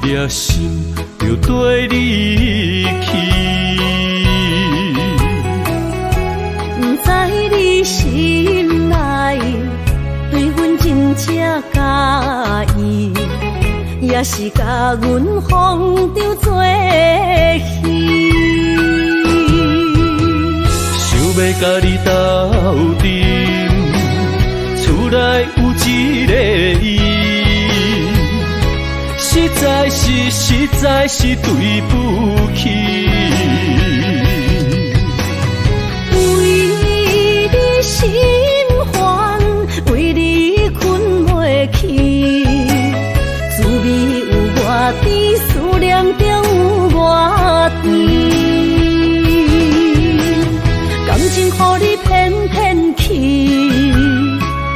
粒心就跟你去。不知你心内对阮真正介意，也是甲阮放着做戏。想要甲你斗阵，厝内有一个伊，实在是对不起。为你心烦，为你困袂去，滋味有外甜，思念中有外甜。感情予你骗骗去，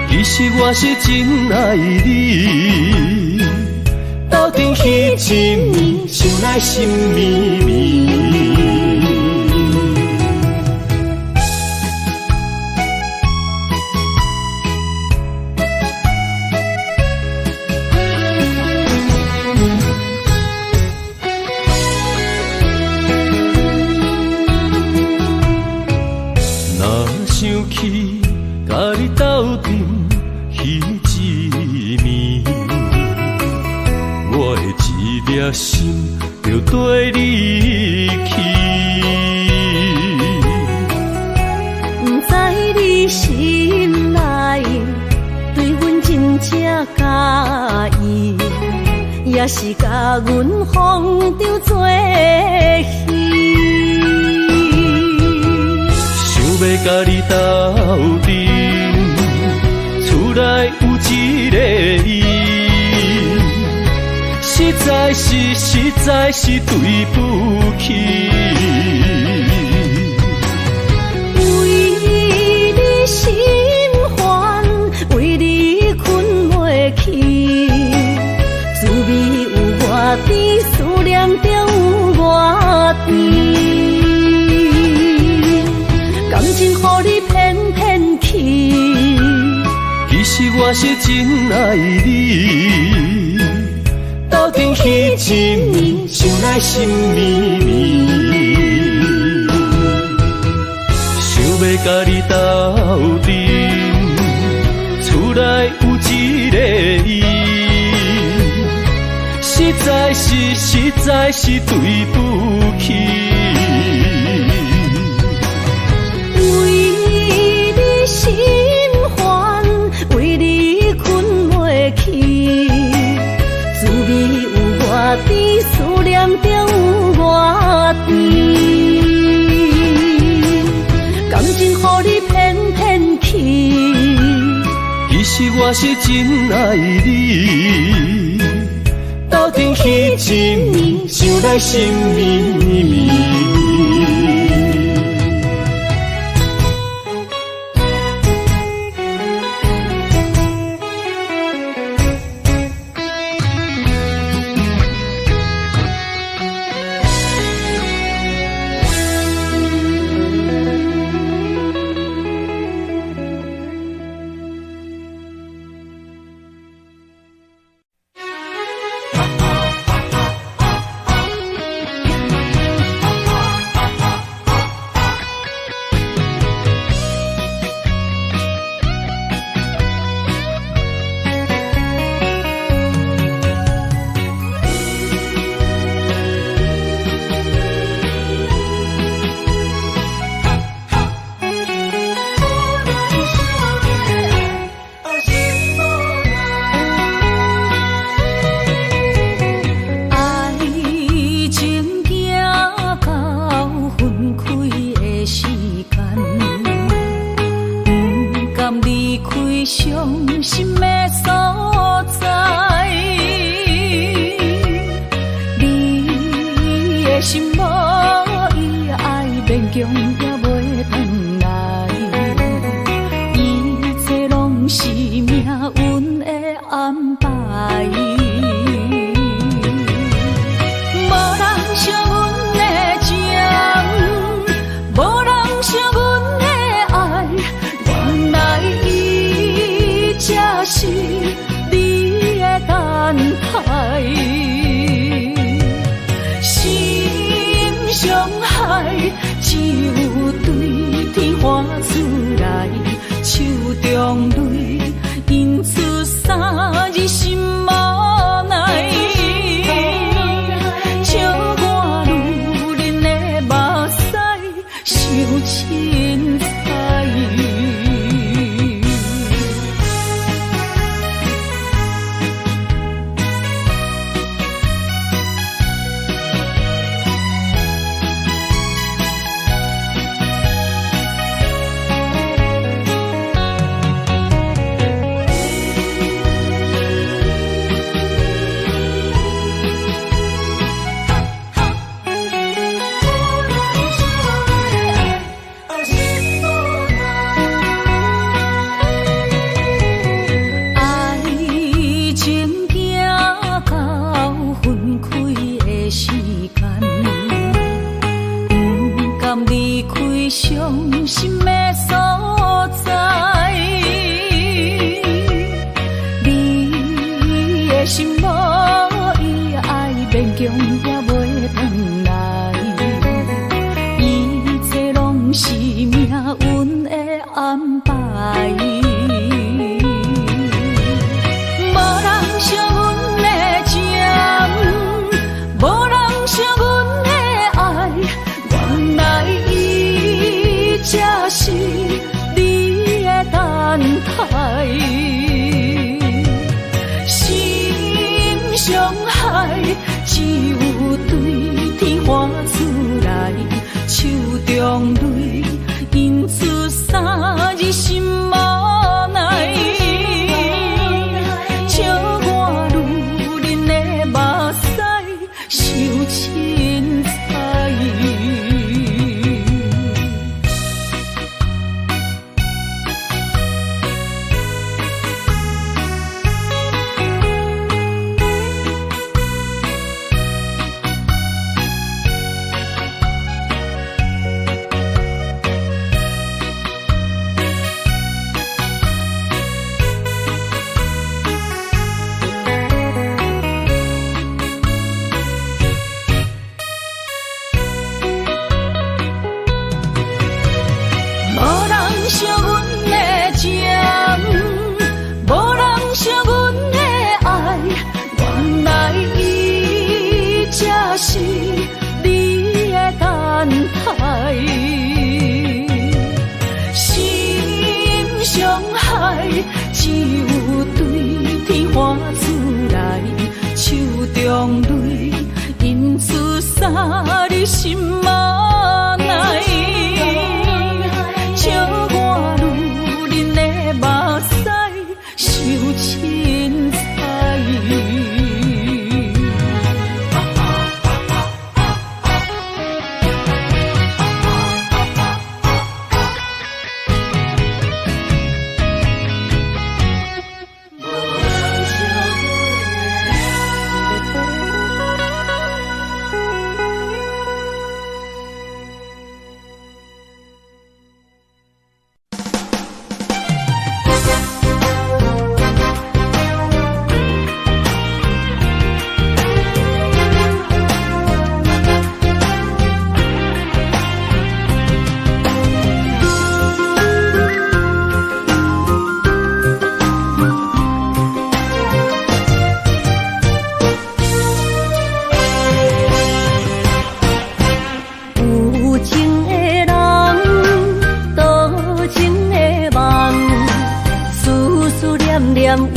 其实我是真爱你。斗阵彼一暝，想来心绵绵。想起甲你斗阵彼一暝，我的一粒心就跟你去。不知你心内对阮真正介意，也是甲阮放着做戏。要甲你斗阵，厝内有一个伊，实在是对不起。为你心烦，为你困袂去，滋味有外甜，思念中有外甜。感情予你骗骗去，其实我是真爱你。斗阵彼一暝，想来心绵绵。想要甲你斗阵，厝内有一个伊，实在是对不起。心烦，为你困袂去，滋味有外甜，思念中有外甜。感情予你骗骗去，其实我是真爱你。斗阵彼一暝，想来心绵绵。是你的等待。中泪，因此三日心无奈。笑我女人的目屎受凊彩。伤心的所在，你的心无伊爱勉强也袂转来，一切拢是命运的安排。无人惜阮的情，无人惜阮的爱，原来这是你的等待，心伤害只有对天发出来，手中泪，因此三日心无奈。笑我女人的目屎受凊彩。惜阮的情，无人惜阮的爱，原来伊才是你的等待。心伤害只有对天发出来，手中泪，因此三日心无奈。笑我女人的目屎受凊彩。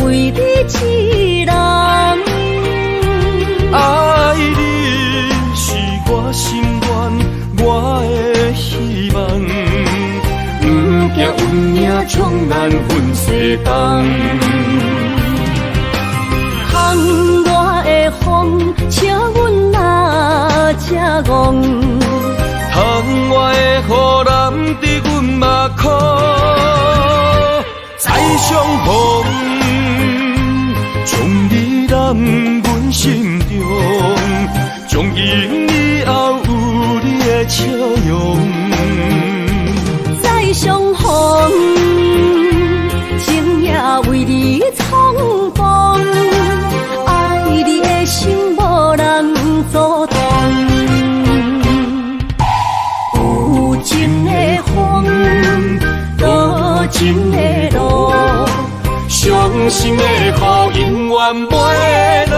为你痴人，爱你是我心愿，我的希望，不惊运命冲咱分西东。窗外的风，请阮哪只戆？窗外的雨淋伫阮目眶，再相逢。将你揽阮心中，从今以后有你的笑容。再相逢，情也为你冲动，爱你的心无人阻挡。有情的风，多情的路。伤心的雨永远袂落。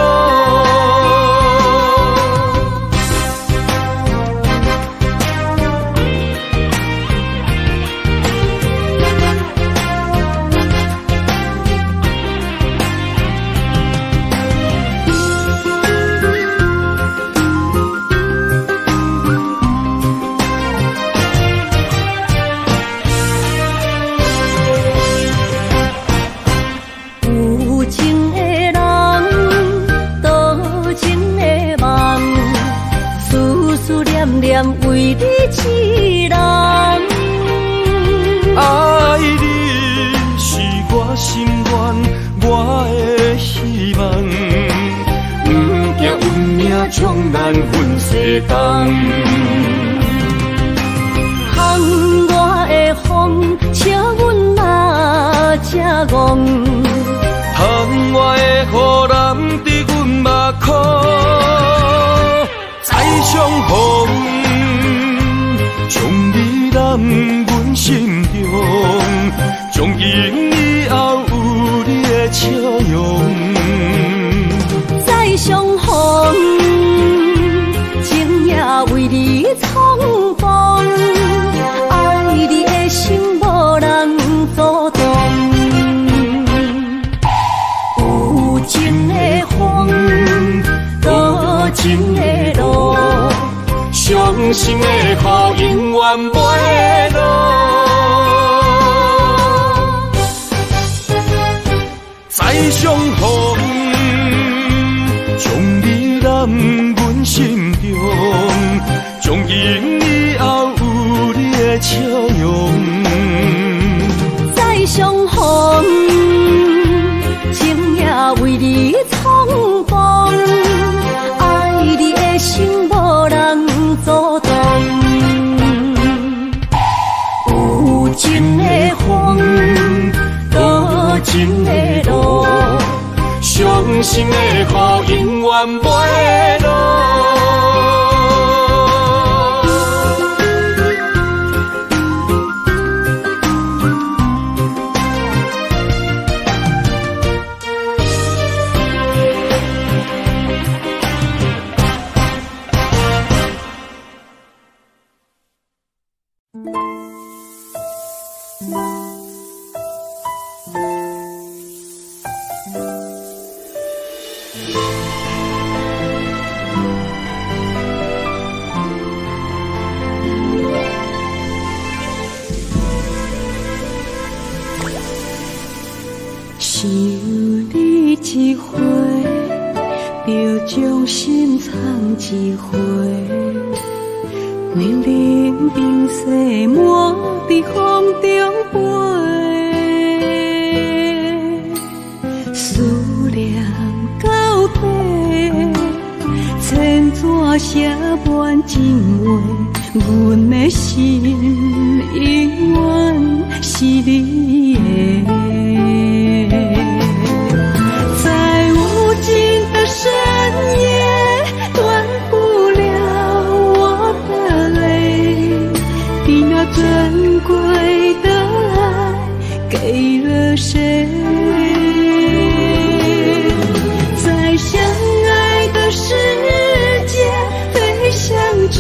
为你痴人，爱你是我心愿，我的希望，不惊运命将咱分世间。风我的风，笑阮嘛正戆。窗外的雨淋伫阮目眶，再相逢。将你揽阮心中，从今以后有你的笑容。再相逢，情也为你冲动，爱你的心无人阻挡。有情的风，多情的路。伤心的雨永远袂落，再相逢，将你揽阮心中，从今以后有你的笑容。再相逢，情也为你冲动，爱你的心无人阻挡。有情的风，多情的路，伤心的雨永远袂落。想你一回，就将心藏一回。明明冰雪满在风中飞，思念到底，千纸写满情话。阮的心永远是你的。深夜断不了我的泪，你那珍贵的爱给了谁？在相爱的世界飞翔着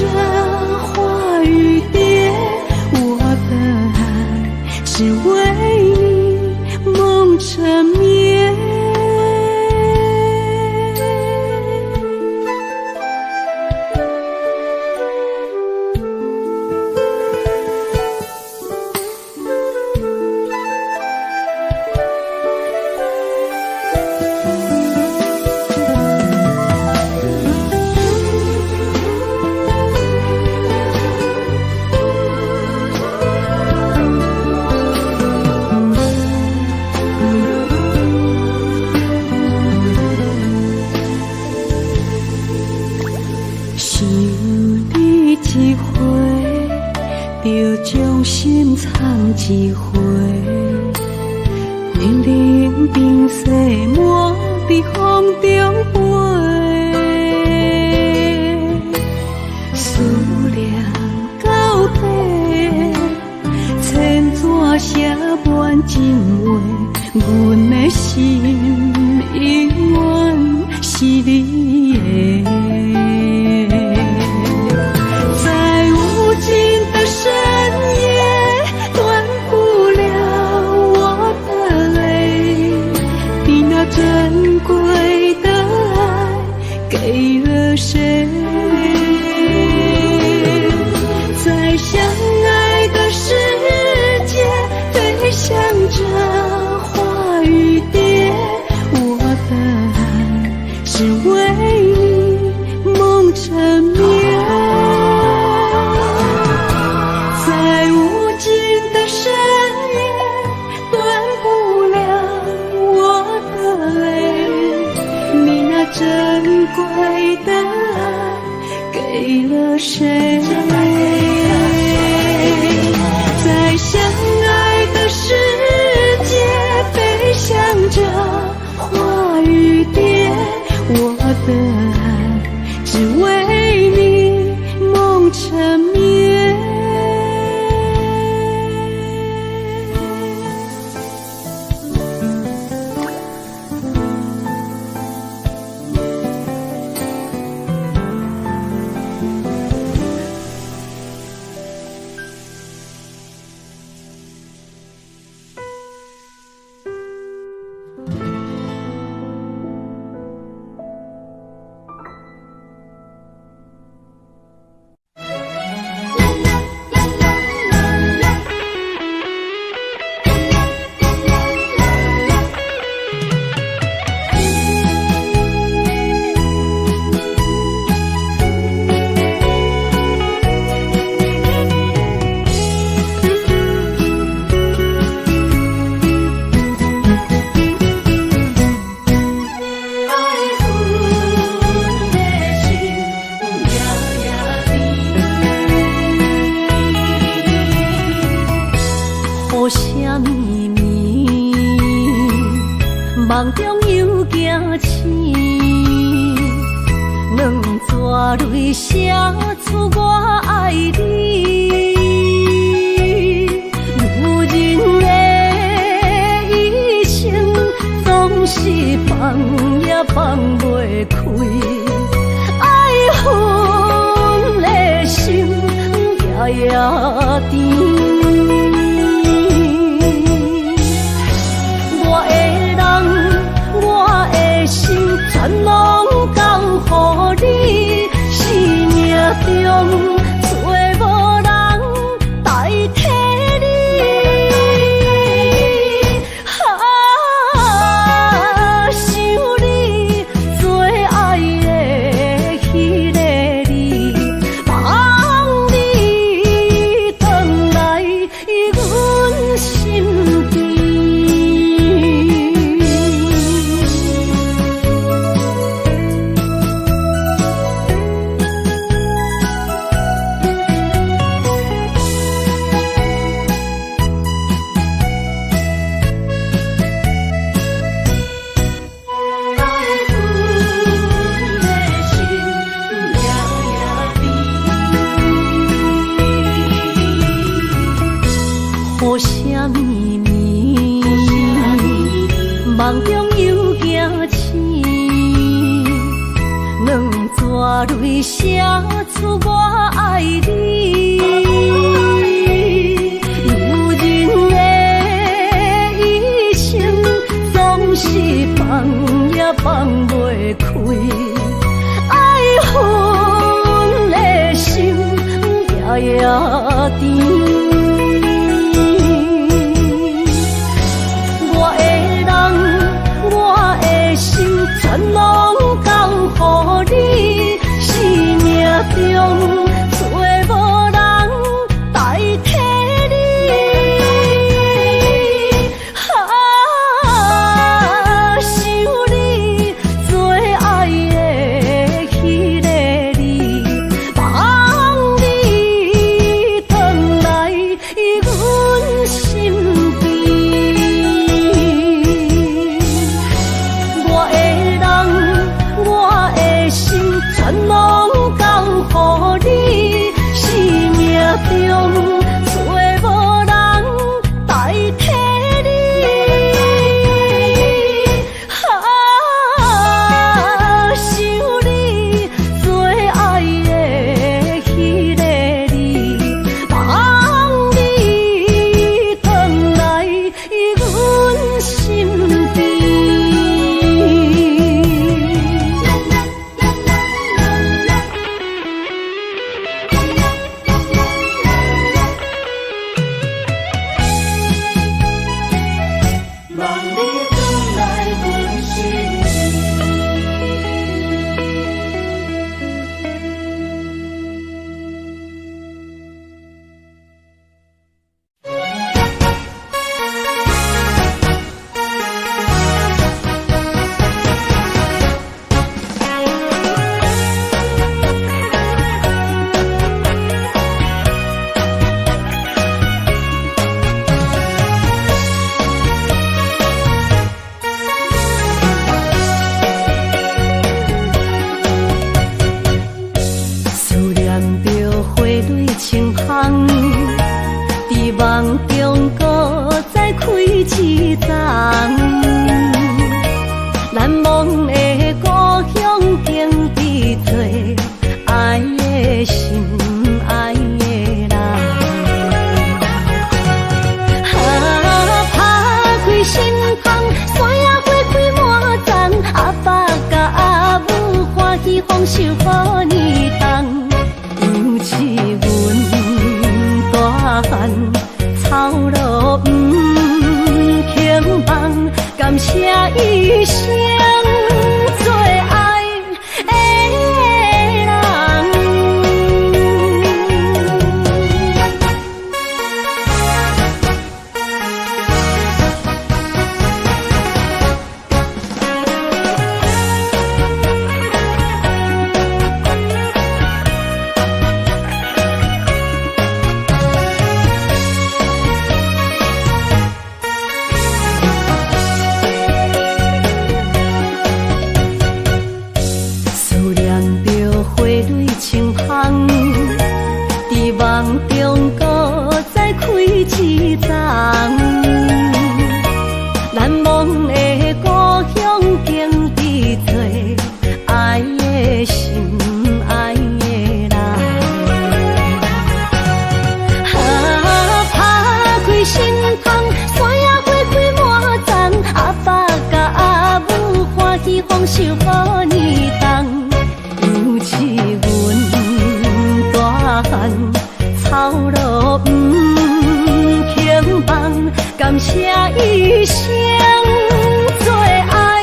花与蝶，我的爱是为你梦缠绵。一回，明明冰雪满在风中飞，思念到底，千纸写满情话，阮的心。心永远是你的。在无尽的深夜，断不了我的泪，你那珍贵的爱给了谁？在相爱的世界，飞翔着花与蝶，我的爱只为你梦成眠。在无尽的深夜，断不了我的泪，你那珍贵的爱给了谁？在相爱的世界，飞翔着花与蝶，我的爱只为你梦成眠。梦中又惊醒，两撮泪写出我爱你。女人的一生总是放也放袂开，爱恨的心夜夜甜。全拢交乎你，生命中找无人代替你。想你最爱的迄个你，望你回来阮心间。雨声绵绵，梦中又惊醒，两撮泪写出我爱你。女人的一生总是放也放袂开，爱恨的心夜夜甜。全拢交乎你，生命中找无人代替你。想你最爱的迄个你，望你回来阮心全拢交乎你，生命中找无人代替你。丛，难忘的故乡经历做爱的心爱的人。打开心窗，山野花开满丛，阿爸甲阿母欢喜丰收好年冬，有一阮大汉草路不轻放，感谢一生做爱的人。丰收好年冬，有一阮大汉草路不轻放，感谢一生做爱的人。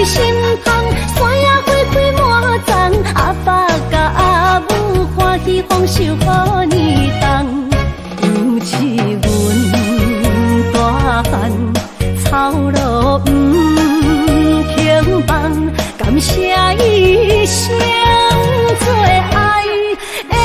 心芳，山野花开满丛，阿爸甲阿母欢喜丰收好年冬，有一阮大汉草路不轻放，感谢一生做爱的人。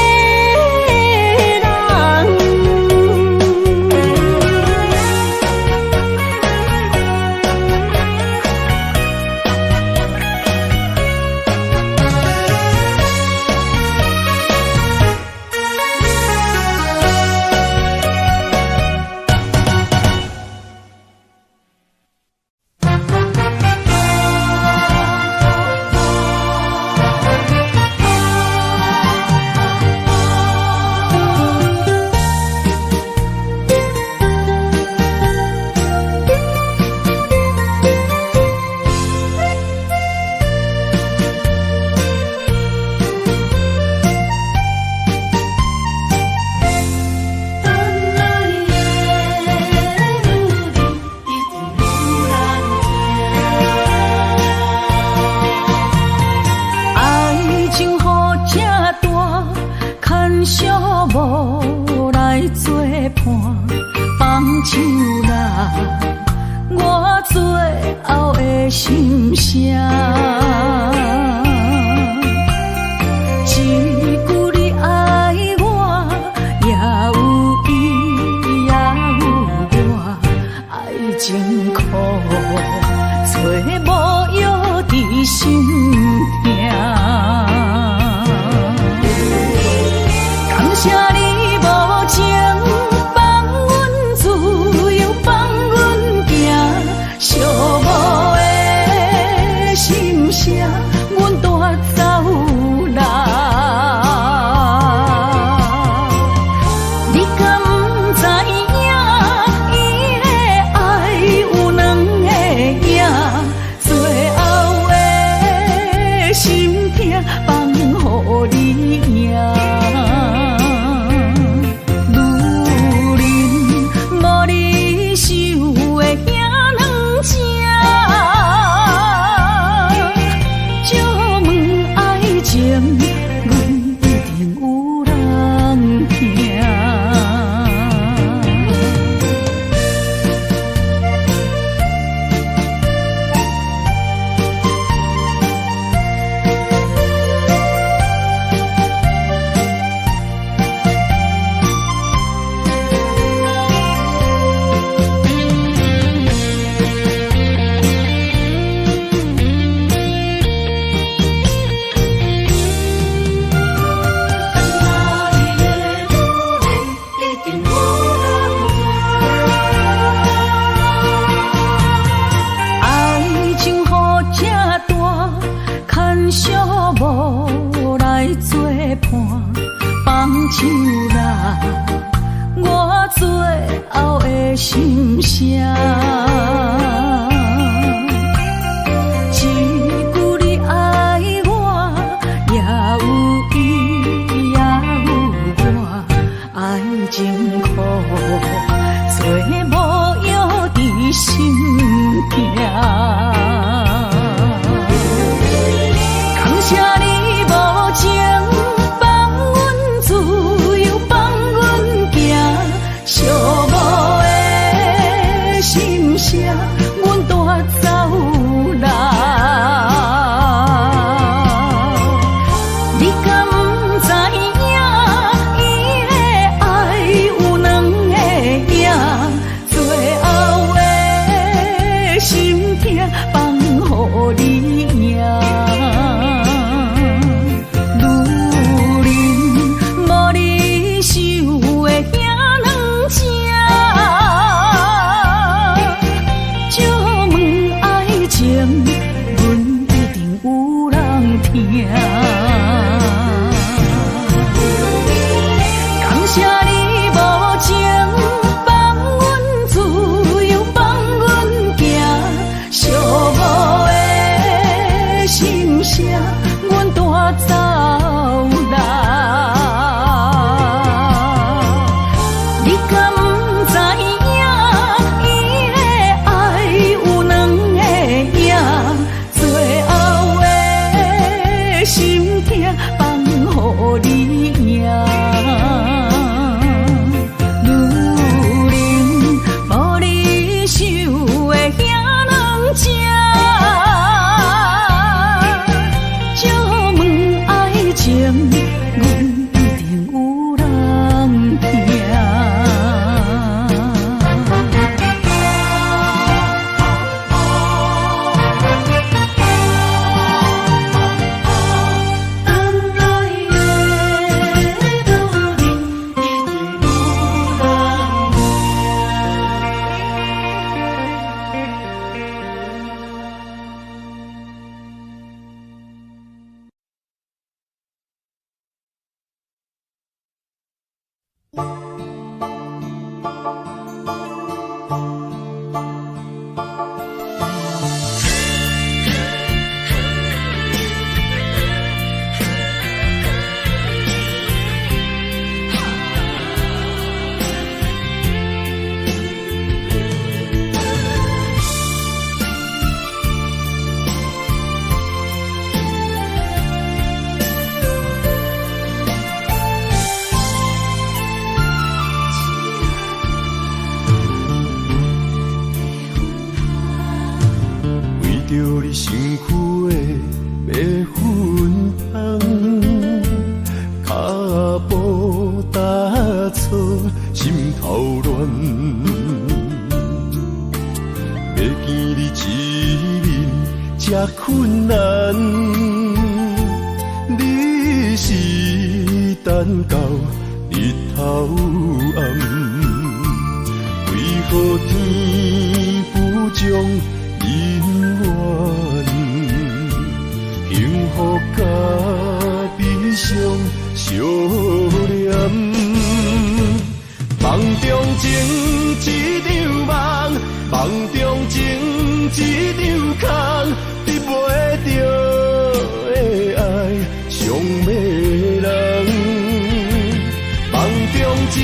唱啦，我最后的心声。一句你爱我，也有伊，也有我，爱情苦，做无药伫心痛。感谢你无情。寂寞的心声，阮带走啦。你敢不知影，伊的爱有两个影，最后的心痛放予你赢。女人无你受的惊。阮一定有人听，感谢你无情放阮自由，放阮行，寂寞的心声，阮带走啦。你敢不知影，伊的爱有两个影。最后的心痛放予你赢，女人无你受的遐两只，借问爱情，阮一定有人听。着你身躯的白粉红，脚步踏错，心头乱。要见你一面这困难，你是等到日头暗，为何天不将？因缘，幸福甲悲伤相连，梦中情一场梦，梦中情一场空，得袂着的爱上迷人。梦中情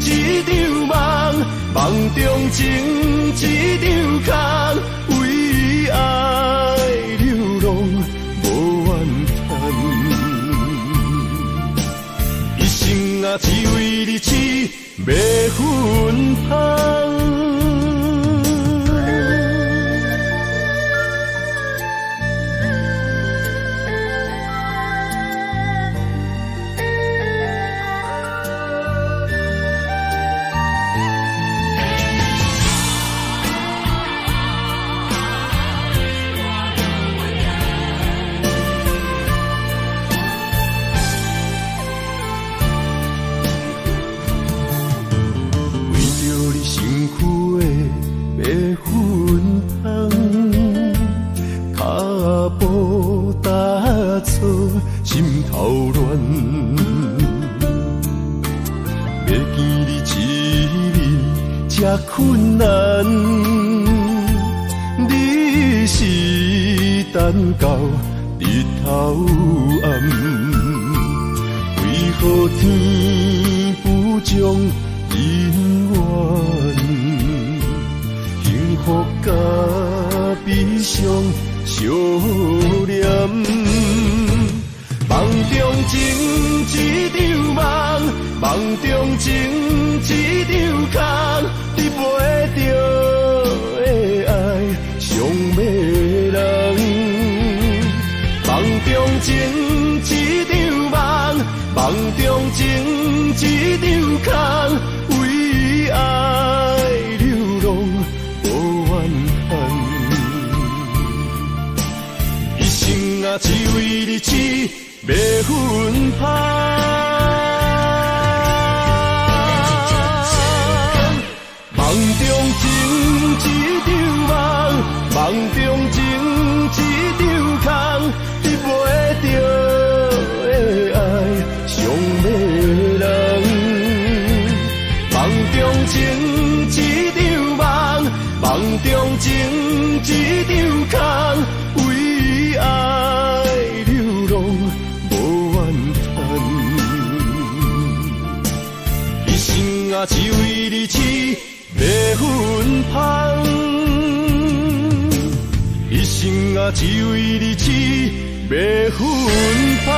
一场梦，梦中情一场空。爱流浪无怨叹，一生啊只为你痴白粉红。你一日这困难，你是等到日头暗，为何天不将姻缘？幸福甲悲伤相连，梦中情一场梦，梦中情一场空，你陪着的爱上迷人。梦中情一场梦，梦中情一场空，为爱流浪无怨恨。一生啊，只为你痴袂分香。梦中情一场梦，梦中情一场空，你陪着的爱上迷人。梦中情一场梦，梦中情一场空，为爱流浪无怨叹。一生啊，只为你痴袂分香。一生啊，只为你痴袂分香。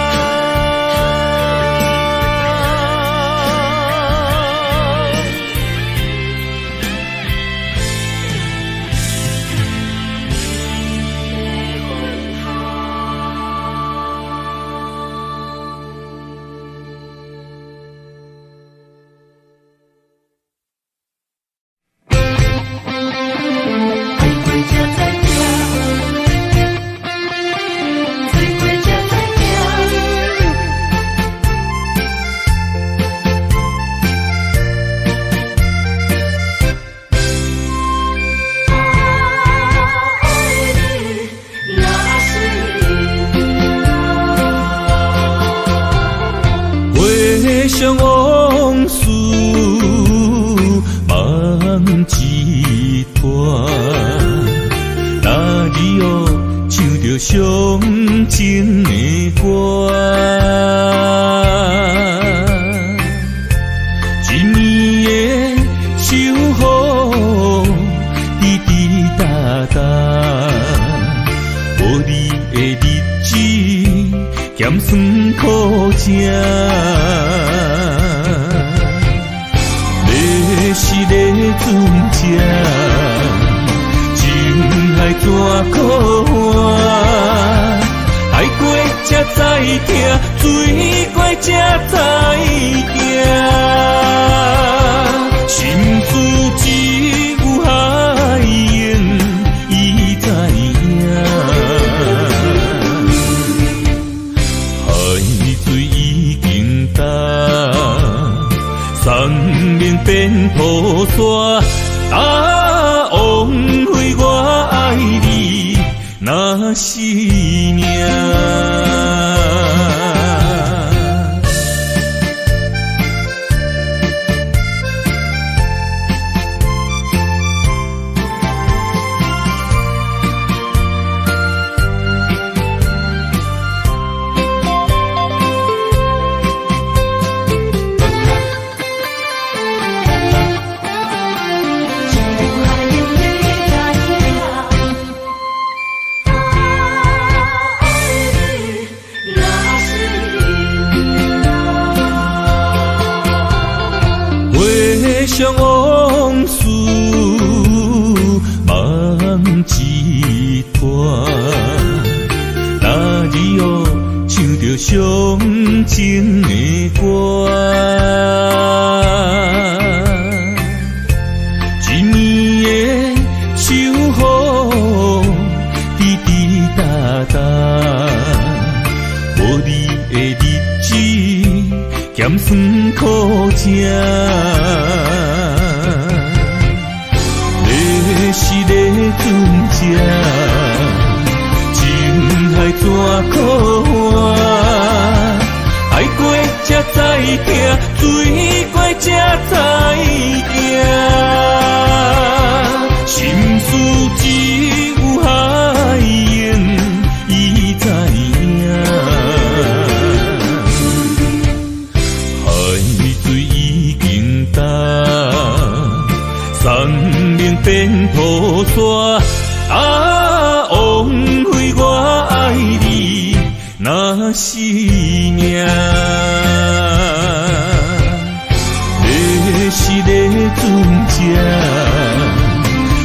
想往事梦一段，那日哦唱着伤情的歌，一年的守护滴滴答答，无你的日子咸酸苦吃。是咧船只，情海怎可换？爱过才知听，水过才知行。心事只有海燕伊知影，海水已经干。生命变雨伞，枉费我爱你那是命。想往事梦一段，那日哦唱着伤情的歌，一年的守护滴滴答答，无你的日子咸酸苦吃。是咧船只，情海怎可换？爱过才知听，水过才知山，啊，枉费我爱你若是命。是个船只，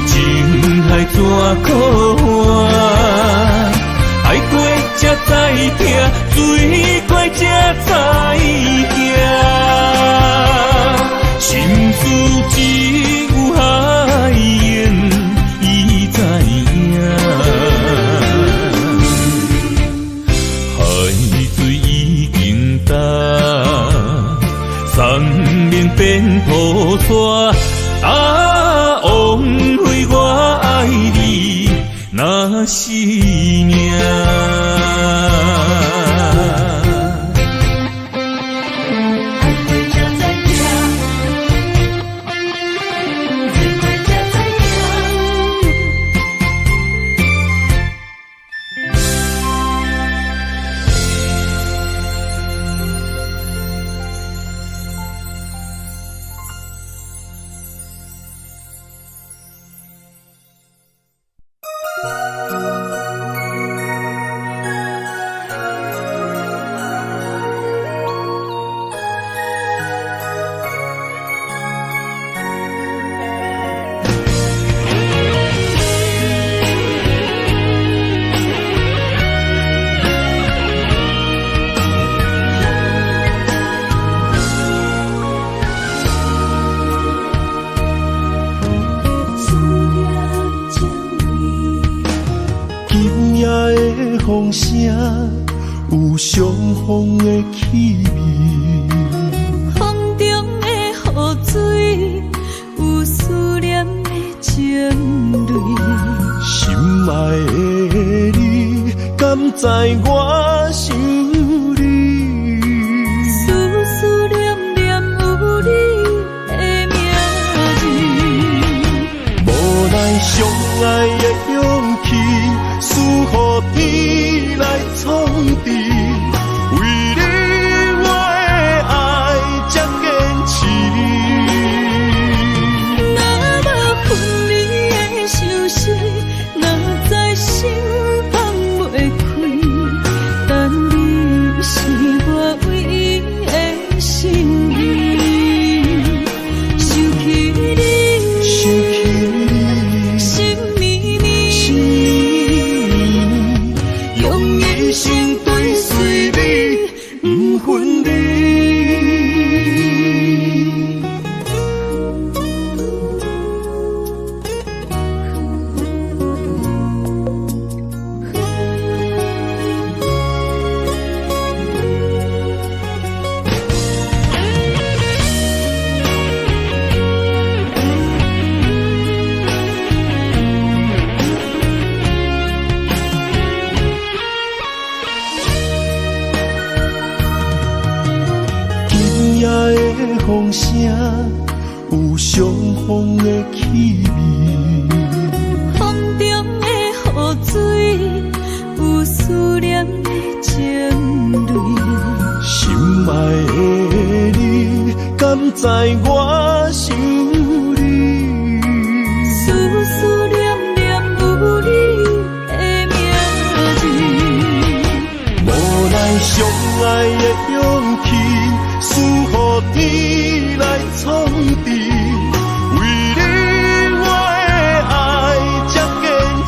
情海怎可换？爱过才知疼，水过才知行。心事只有海燕伊知影，海水已经干。山面变土沙，啊，枉费我爱你若是命。风声有相逢的气味，风中的雨水有思念的情泪。心爱的你，敢知我想你？思思念念有你的名字，无奈相爱的勇气，输予天来创治。为你我的爱才坚持。若无分离的相思，哪知心放袂开。但你是我唯一的心意，想起你，心绵绵，用一生追随你，不分离。风声有相逢的气味，风中的雨水有思念的情泪。心爱的你，敢知我想你？思思念念有你的名字，无奈相爱的勇气，输予天来创治。为你我的爱才坚持。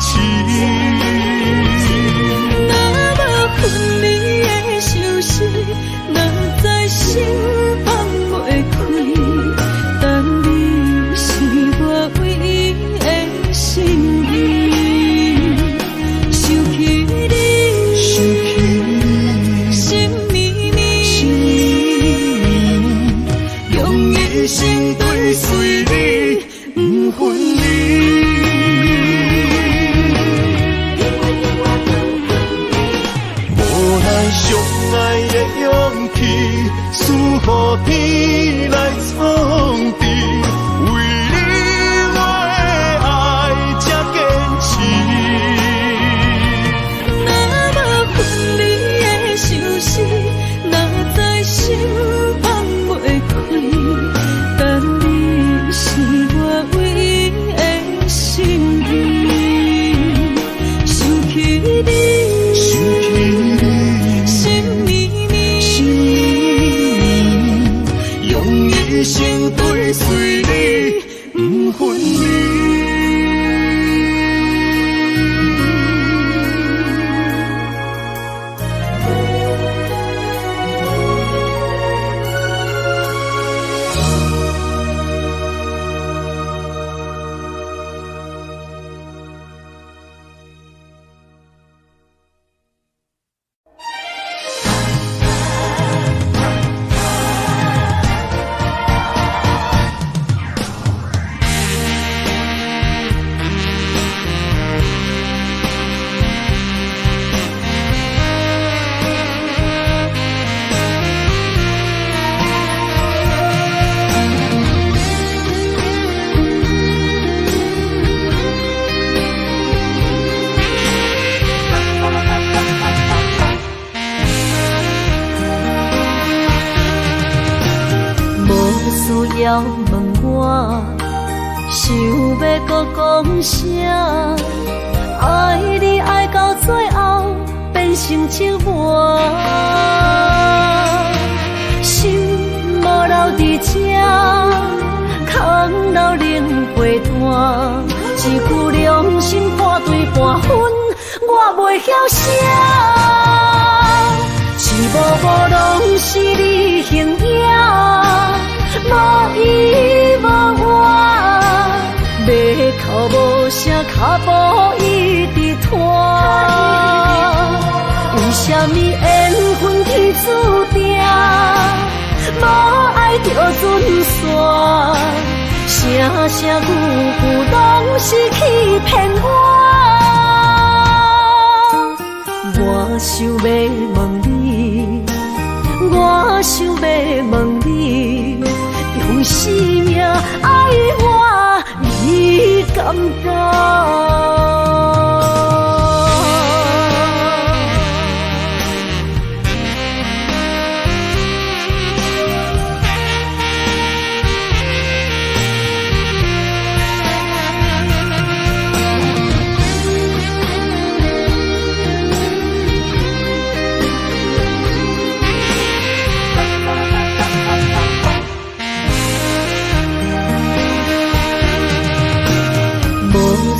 若无分离的相思，哪知心放袂开。但你是我唯一的心意，想起你，心绵绵，用一生追随你，不分离。无奈相爱的勇气，输予天来创治。为你我的爱才坚持。若无分离的相思，哪知心放袂开。但你是我唯一的心意。需要问我，想要搁讲啥？爱你爱到最后变成寂寞，心无留伫这，空留冷陪伴，一句良心半对半分，我袂晓写。一幕幕拢是你形影，无依无我，要哭无声，脚步一直拖。为什么缘分天注定，无爱就准线？声声句句拢是欺骗我。我想要问你，我想要问你，用生命爱我，你敢觉？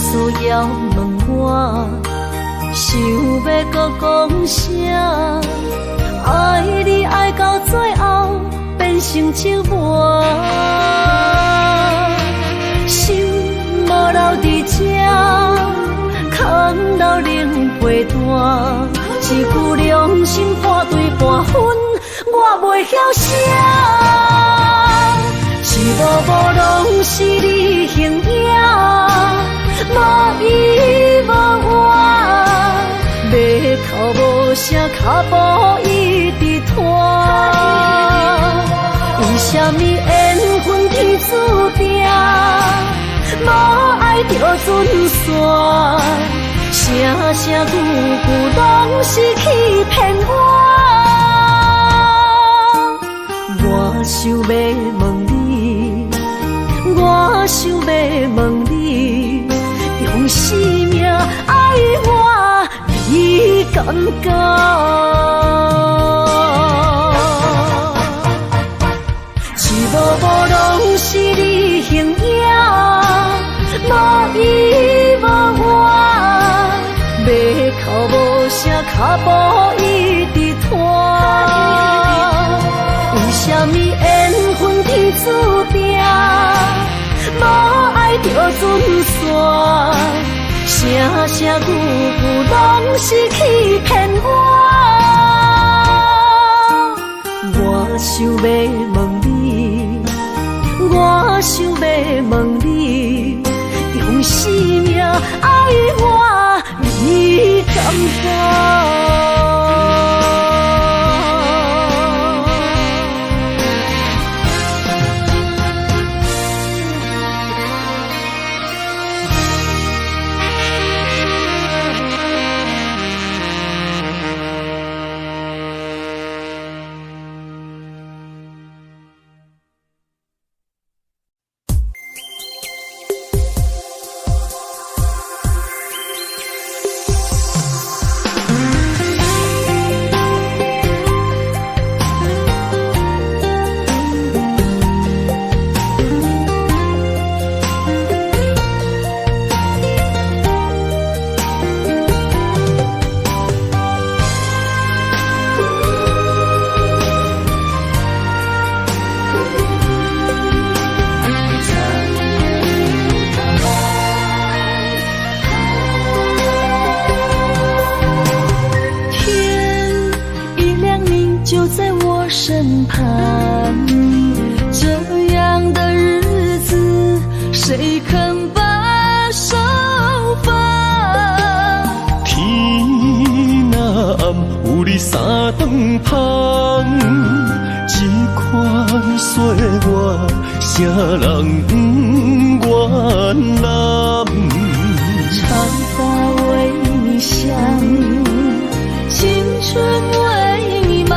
需要问我，想要搁讲啥？爱你爱到最后变成寂寞，心无留伫这，空留冷陪伴，一句良心半对半分，我袂晓写。一幕幕拢是你形影，无依无我，要哭无声，脚步一直拖。为什么缘分天注定，无爱就准线？声声句句拢是欺骗我。我想要问你，我想要问你，用生命爱我，你敢觉？一幕幕拢是你形影，无依无我，要哭无声，脚步一直拖。为什么缘分天注定，无爱就准线？声声句句拢是欺骗我。我想要问你，我想要问你，用生命爱我，你敢觉？身旁，这样的日子谁肯把手放？天若暗，有你三顿香，这款岁月，谁人不原谅？长发为你想，青春为你忙。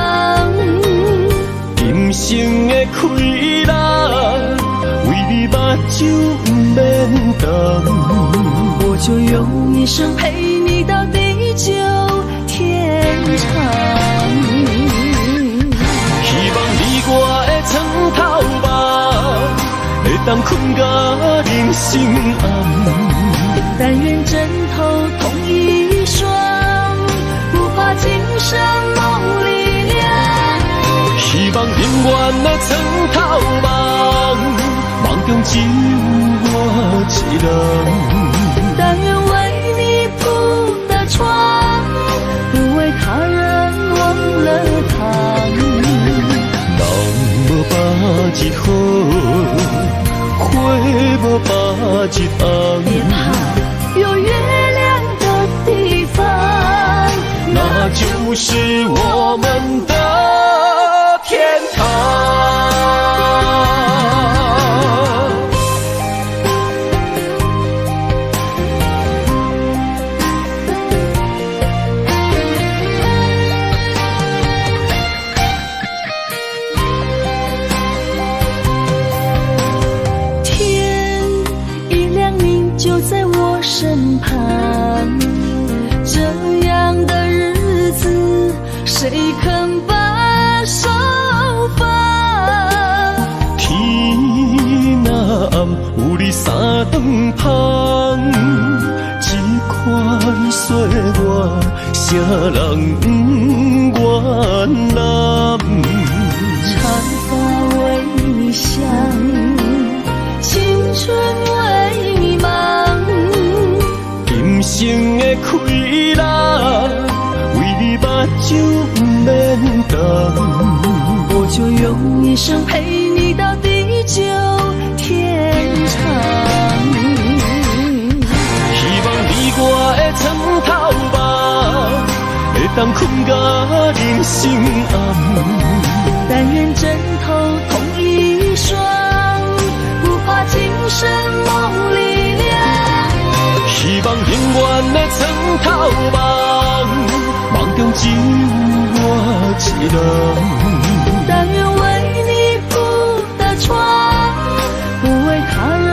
人生的开朗，就免等，我就用一生陪你到地久天长。希望你我的床头梦，会当困甲人心暗。但愿枕头同一双，不怕今生梦里凉。希望永远的床头梦，梦中只有我一人。但愿为你铺的床，不为他人忘了躺。人无百日好，花无百日红。别怕，有月亮的地方，那就是我们的天堂。天一亮，你就在我身旁。这样的日子，谁肯把手放？天若暗，有你三顿香，这款岁月，谁人不愿揽？长发为你香，青春为你忙。今生的快乐，为你目睭不免等。我就用一生陪你到地久天长。希望你我的床头梦，会当困甲人心暗。但愿枕头同一双，不怕今生梦里凉。希望永远的床头梦，梦中只有我一人。但愿为你铺的床，不为他人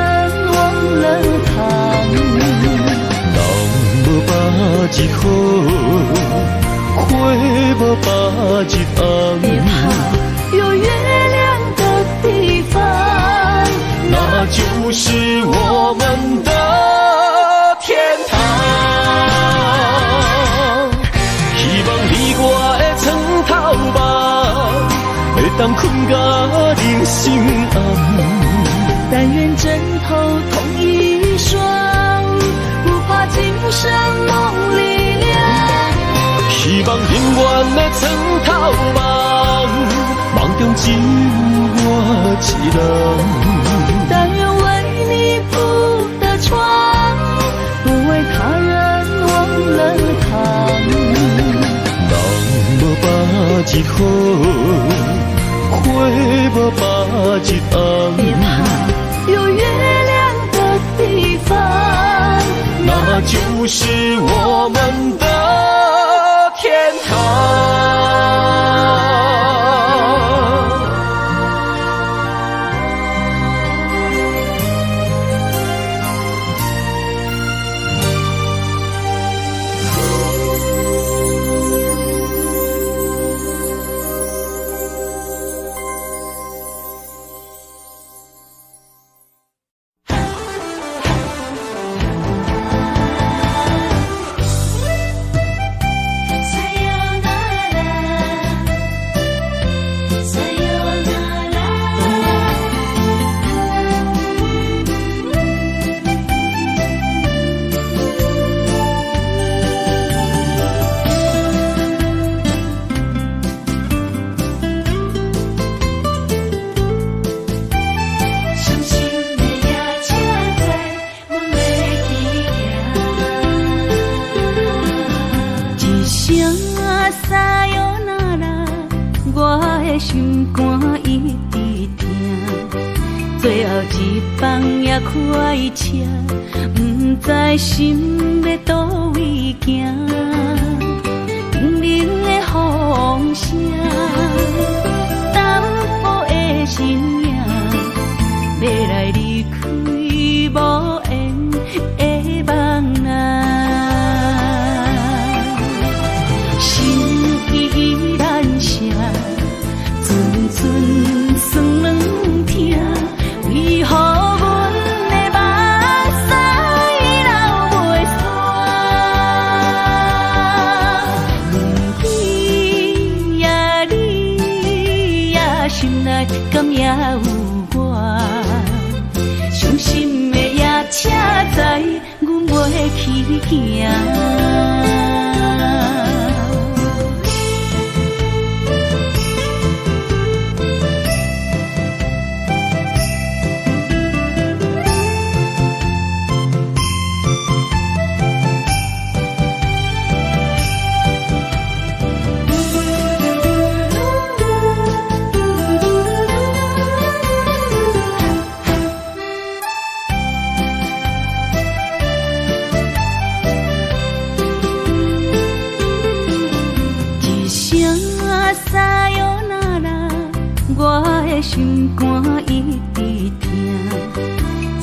忘了躺。人无百日好，花无百日红。别怕，有月亮的地方，那就是我们的天堂。希望你我的床头梦，会当困甲人心暗。但愿枕头同一双，不怕今生梦里凉。希望永远的床头梦，梦中只有我一人。但愿为你铺的床，不为他人忘了躺。人无百日好，花无百日红。别怕，有月亮的地方，那就是我们的天堂。心肝一直疼，最后一放也开车，不知心要倒位行。冷冷的风声，淡薄的身影，要来离开。敢也有我，伤心的夜车载，阮袂去行。心肝一直疼，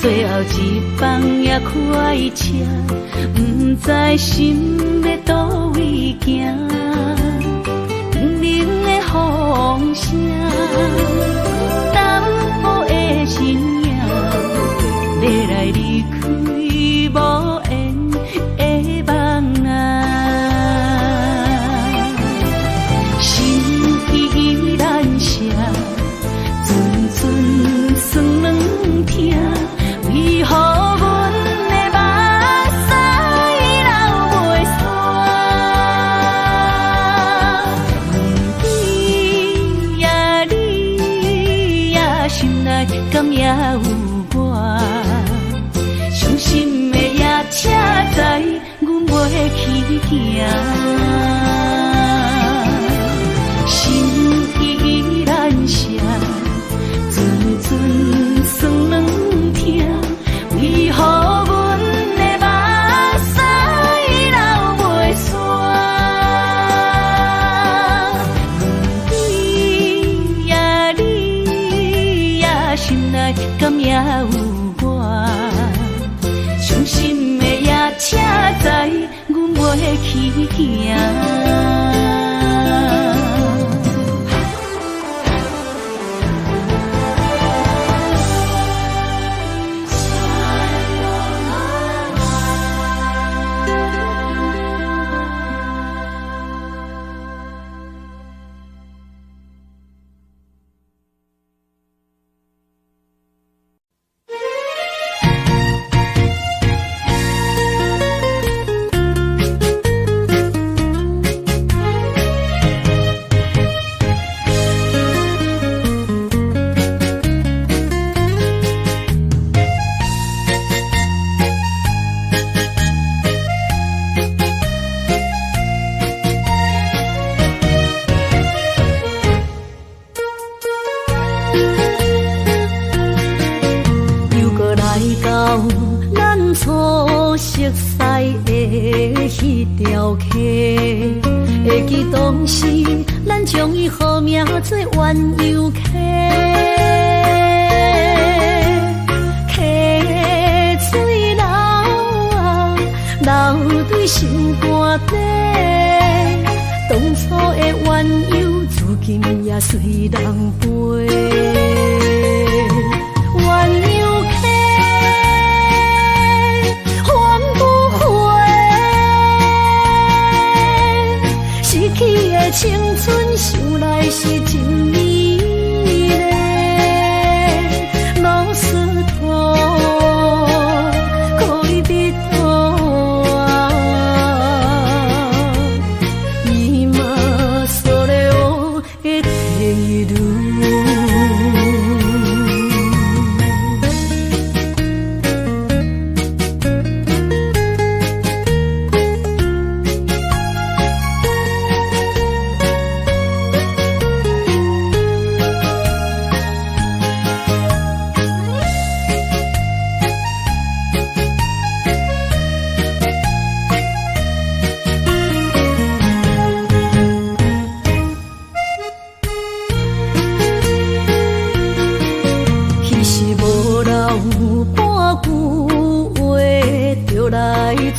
最后一放也开车，不知心要倒位行。冷冷的风声，淡薄的身影，要来离开无缘的梦啊，心依然舍。算软疼，为何阮的目屎流袂煞？问你呀，你呀，心内敢也有我？伤心的夜车载，阮袂去行。心依然舍。算软疼，为何阮的目屎流袂煞？你呀，你呀，心内敢也有我？伤心的夜车载，阮袂去行。会记当时，咱将伊号名做鸳鸯溪，溪水流啊，流对心肝底。当初的鸳鸯，至今也随人陪。鸳鸯溪。去的青春，想来是真美丽。老师徒，可以比托啊，伊嘛所了的体路。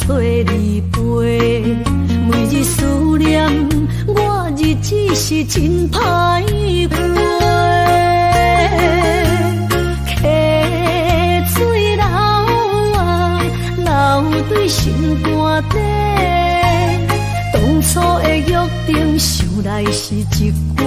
找你陪，每日思念，我日子是真歹过。溪水流啊，流对心肝底。当初的约定，想来是一句话。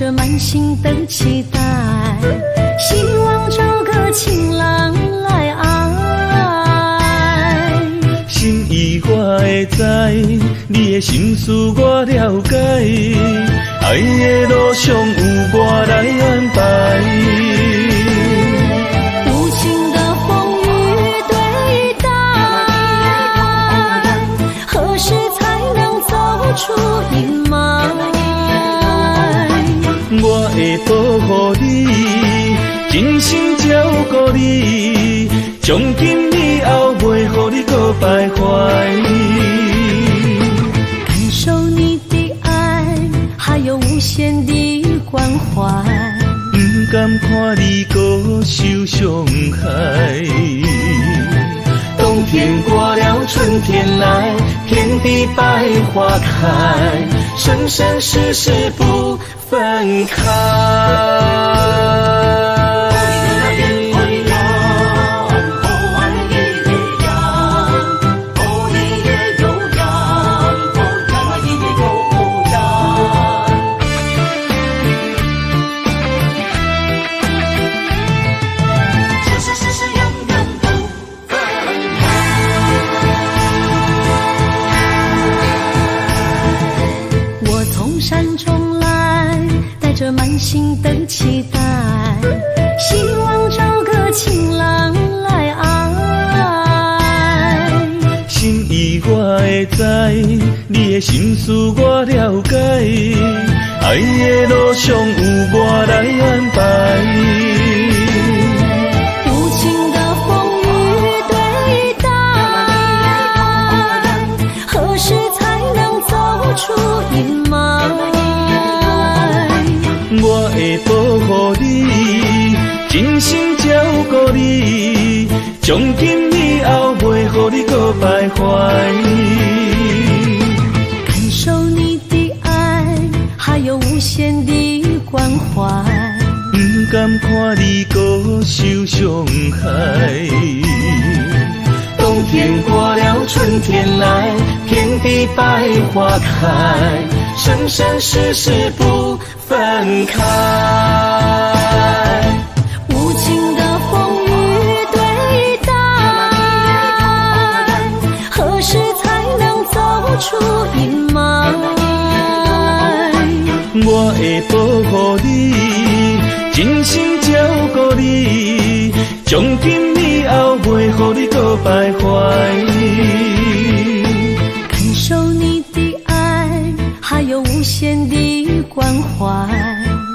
着满心的期待，希望找个情郎来爱。心意我会知，你的心思我了解，爱的路上有我来安排。无情的风雨对待，何时才能走出阴霾？我会保护你，真心照顾你，从今以后袂予你搁徘徊。感受你的爱，还有无限的关怀，不甘看你搁受伤害。冬天过了，春天来，遍地百花开，生生世世不分开。满心的期待，希望找个情郎来爱。心意我会知，你的心思我了解，爱的路上有我来安排。无情的风雨对待，何时才能走出阴霾？我会保护你，真心照顾你，从今以后袂予你搁徘徊。感受你的爱，还有无限的关怀，不甘看你搁受伤害。冬天过了，春天来，遍地百花开，生生世世不分开。无情的风雨对待，何时才能走出阴霾？我会保护你，真心照顾你，从今以后袂予你搁徘徊。感受你的爱，还有无限的关怀，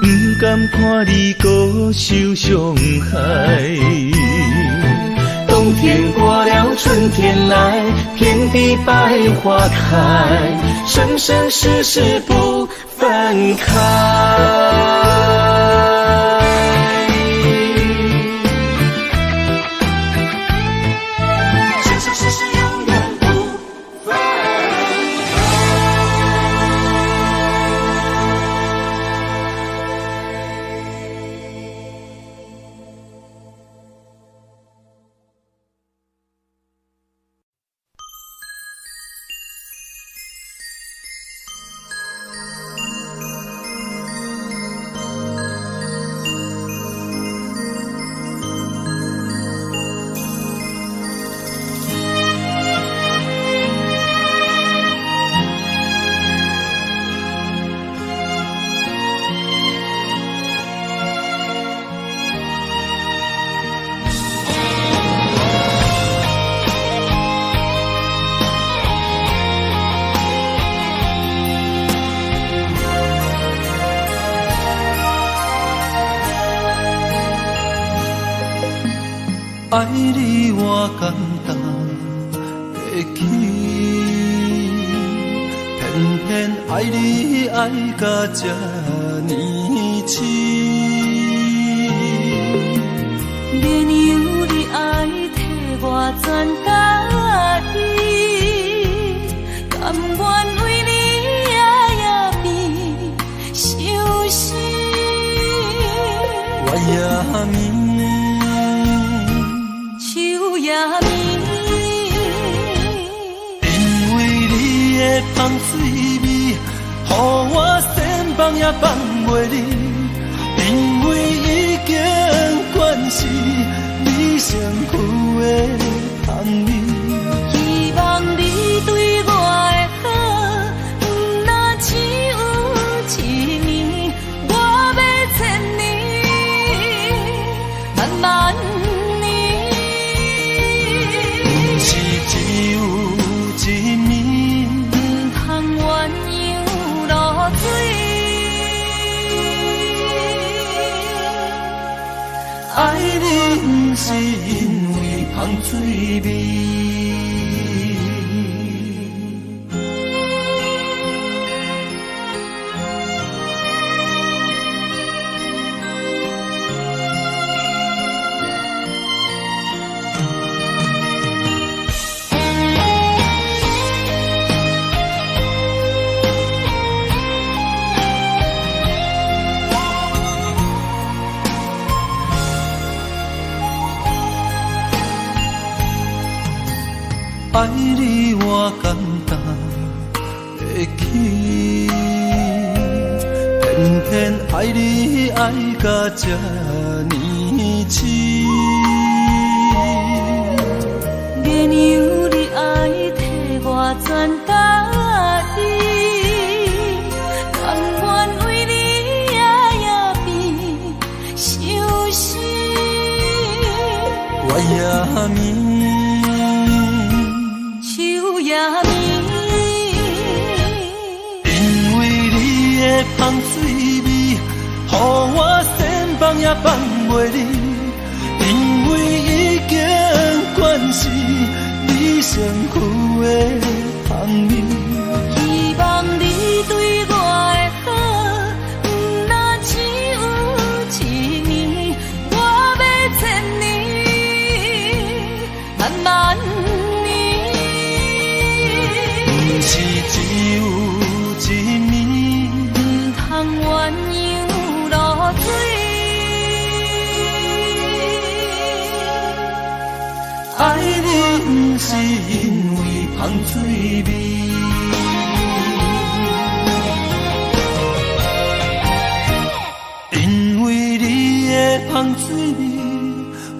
不甘看你搁受伤害。冬天过了，春天来，遍地百花开，生生世世不分开。爱你我简单会起，偏偏爱你爱到这呢深。绵油的爱替我全家己，甘愿为你夜夜眠伤心。我也眠。香水味，予我身旁也放袂离。是你身躯的香味。希望你对我的好，不那只有一年，我要千年，慢慢年。不是只有一年，唔通鸳鸯落水。爱你不是因为香水味。爱你我简单会起，偏偏爱你爱到这呢痴。原由你爱替我全家己，甘愿为你夜变伤心。我也眠。因为你的香水味，予我千放也放袂离。因为已经惯是你身躯的香味。希望你对我的好，不那只有一年，我要千年，慢慢。不是只有一年，唔通鸳鸯落水。爱你不是因为香水味，因为你的香水味，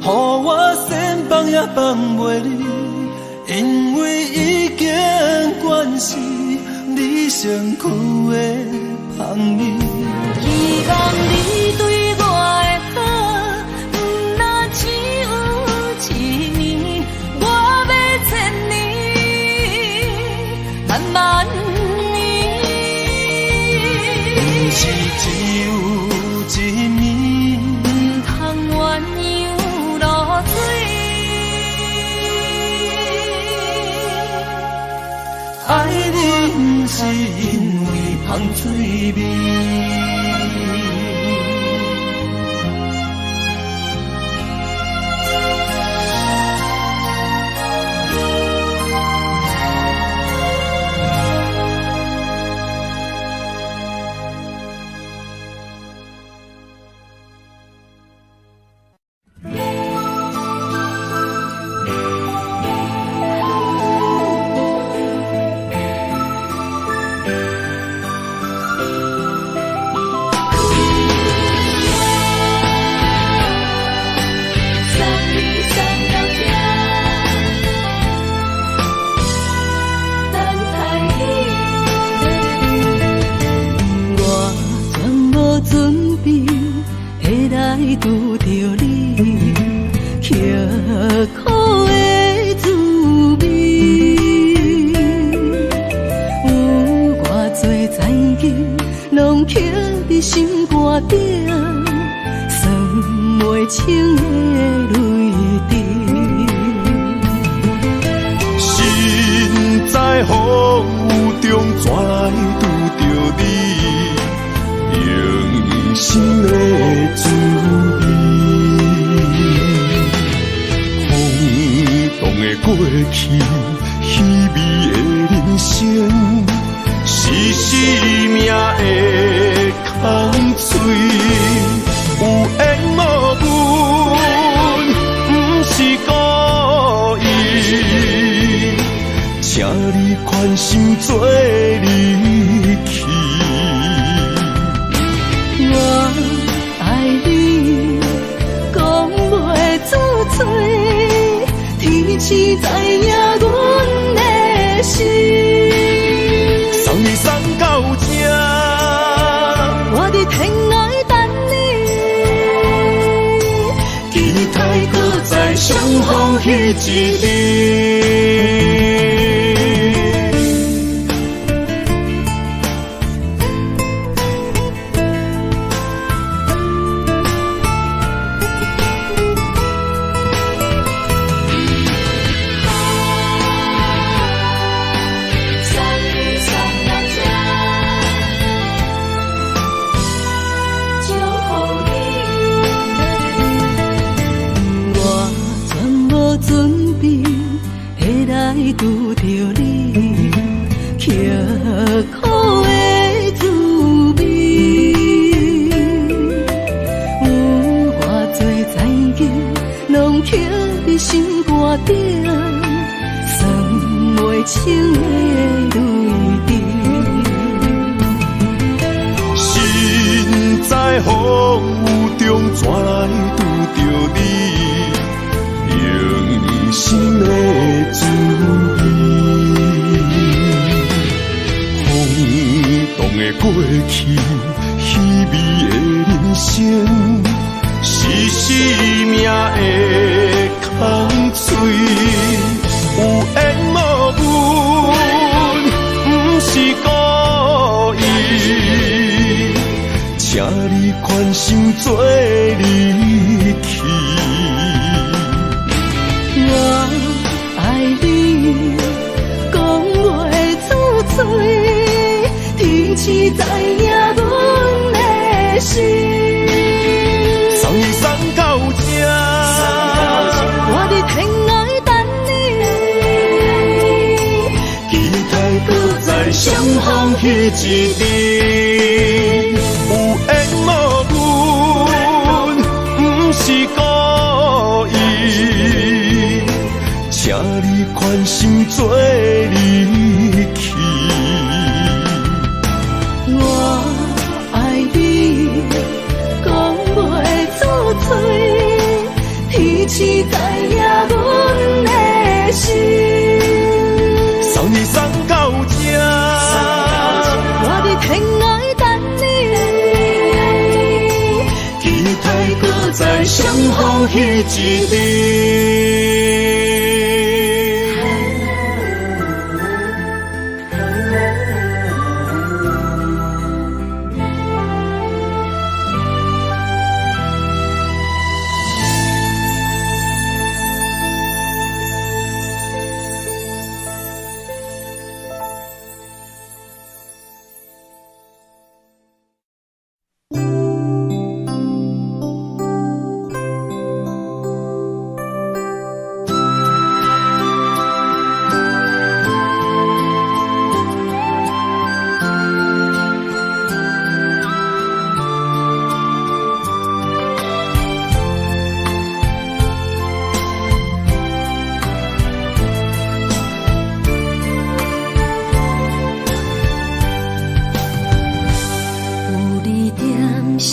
予我千放也放袂离。因为已经惯是你身躯的香味。希望你对我的好，不那只有一年，我要千年，慢慢年。不是只有一年，唔通鸳鸯落水。爱你不是因为香水味。拄着你，刻苦的滋味，有偌多知己，拢刻伫心肝顶，算袂清的泪滴。心在风雨中，怎来拄着你？用心的滋味，风动的过去，稀微的人生，是生命的空嘴，有缘无分，不是故意，请你宽心做离去。我爱你，讲无痴知影阮的心。送你送到这，我伫天涯等你，期待搁再相逢彼一日。拄着你，刻苦的滋味，有偌多知己，拢刻伫心肝顶，算袂清的泪滴。身在风雨中，怎来拄着你？用心的滋味，轰动的过去，稀微的人生，是生命的空嘴，有缘无分，不是故意，请你宽心做离去。我爱你，讲袂出嘴，天痴知影阮的心。送你送到这，我伫天涯等你，期待搁再相逢彼一日。有缘无分，不是故意。请你宽心做离去。我爱你，讲袂出嘴，天痴知影阮的心。送你送到这，我伫天涯等你，期待搁再相逢彼一日。身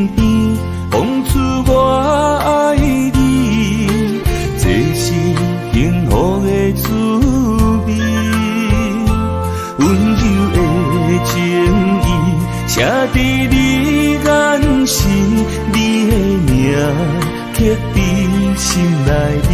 边讲出我爱你，这是幸福的滋味。温柔的情意写伫你眼神，你的名刻伫心内面。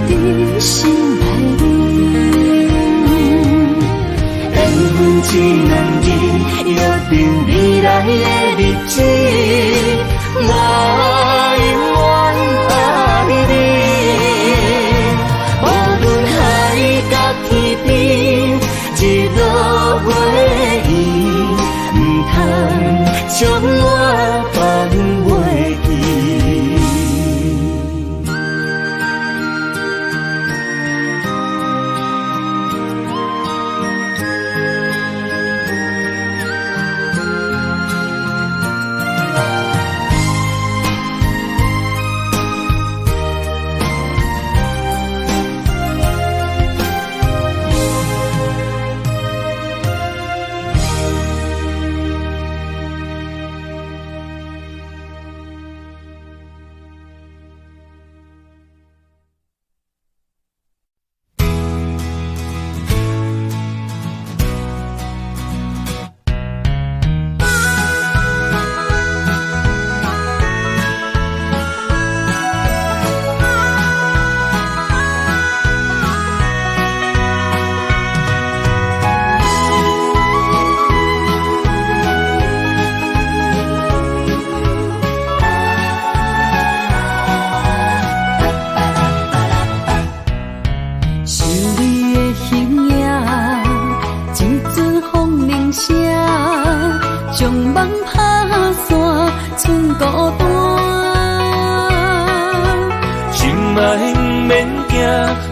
伫心内面。缘分只两人约定未来的日子，我永远爱你。无论海角天边，一路袂远，唔通将我放袂记。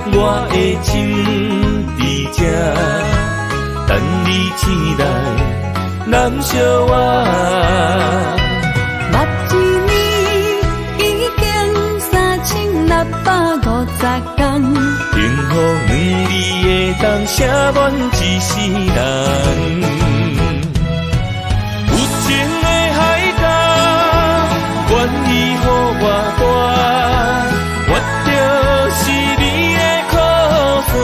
我的心伫这，等你醒来，难相我。目一年已经3650天，幸福两字会当写满一世人。有情的海角，愿意予我跋，我就是你的靠山。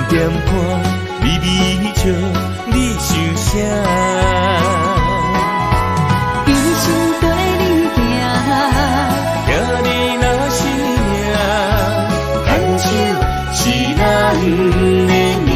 点看，微微笑，你想啥？一生跟你行，行你若是命，牵手是咱的命。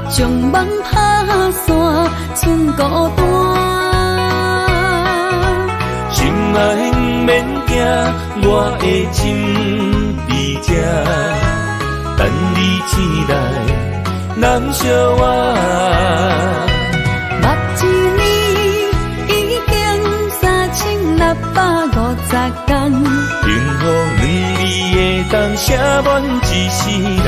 将梦打散，剩孤单。心爱免惊，我的心伫这，等你醒来，难相我。目一年已经3650天，幸福两字会当写满一世人。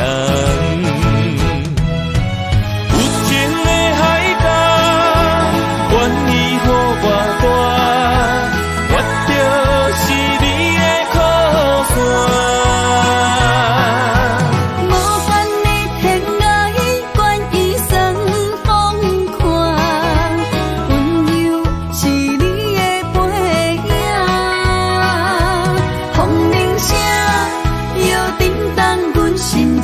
心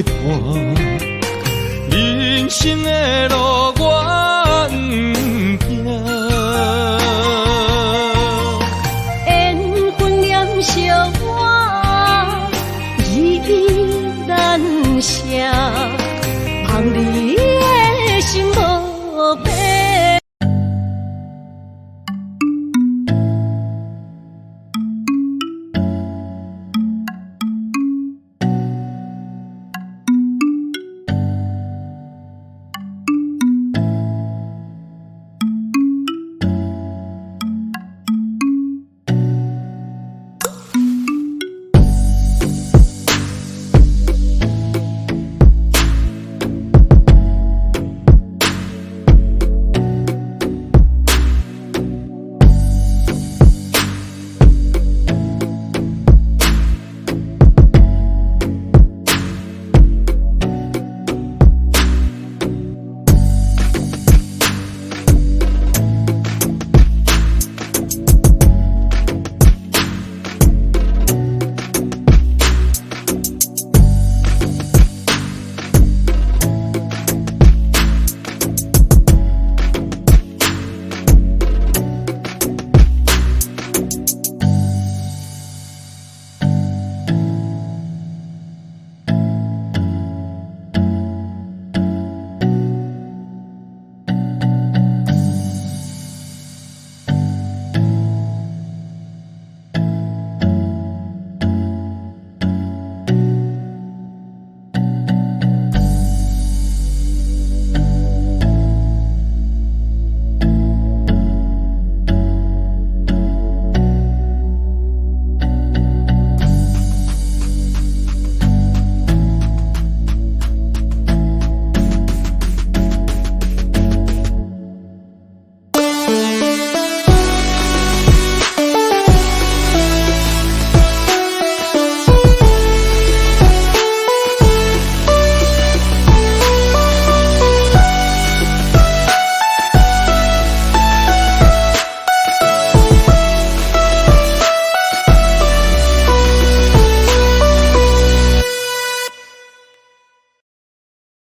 伴，人生的路我不行。缘分念惜我，依依难舍。